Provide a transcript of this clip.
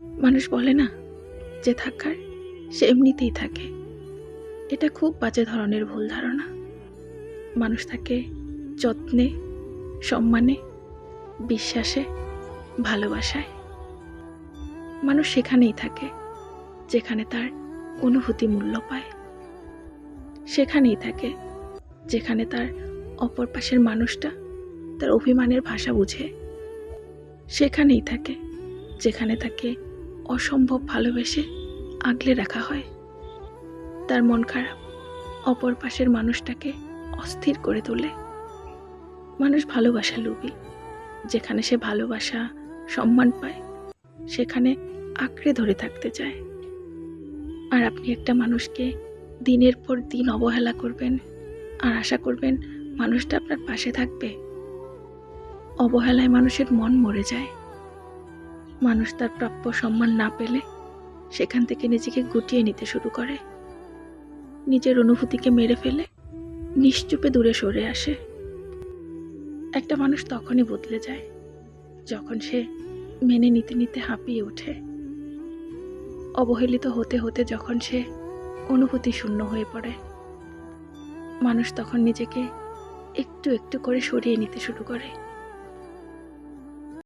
মানুষ বলে না, যে থাকার সে এমনিতেই থাকে। এটা খুব বাজে ধরনের ভুল ধারণা। মানুষ থাকে যত্নে, সম্মানে, বিশ্বাসে, ভালোবাসায়। মানুষ সেখানেই থাকে যেখানে তার অনুভূতি মূল্য পায়। সেখানেই থাকে যেখানে তার অপর পাশের মানুষটা তার অভিমানের ভাষা বুঝে। সেখানেই থাকে যেখানে তাকে অসম্ভব ভালোবেসে আগলে রাখা হয়। তার মন খারাপ অপর পাশের মানুষটাকে অস্থির করে তোলে। মানুষ ভালোবাসা লোভী। যেখানে সে ভালোবাসা, সম্মান পায়, সেখানে আঁকড়ে ধরে থাকতে চায়। আর আপনি একটা মানুষকে দিনের পর দিন অবহেলা করবেন আর আশা করবেন মানুষটা আপনার পাশে থাকবে। অবহেলায় মানুষের মন মরে যায়। মানুষ তার প্রাপ্য সম্মান না পেলে সেখান থেকে নিজেকে গুটিয়ে নিতে শুরু করে। নিজের অনুভূতিকে মেরে ফেলে নিশ্চুপে দূরে সরে আসে। একটা মানুষ তখনই বদলে যায় যখন সে মেনে নিতে নিতে হাঁপিয়ে ওঠে। অবহেলিত হতে হতে যখন সে অনুভূতি শূন্য হয়ে পড়ে, মানুষ তখন নিজেকে একটু একটু করে সরিয়ে নিতে শুরু করে।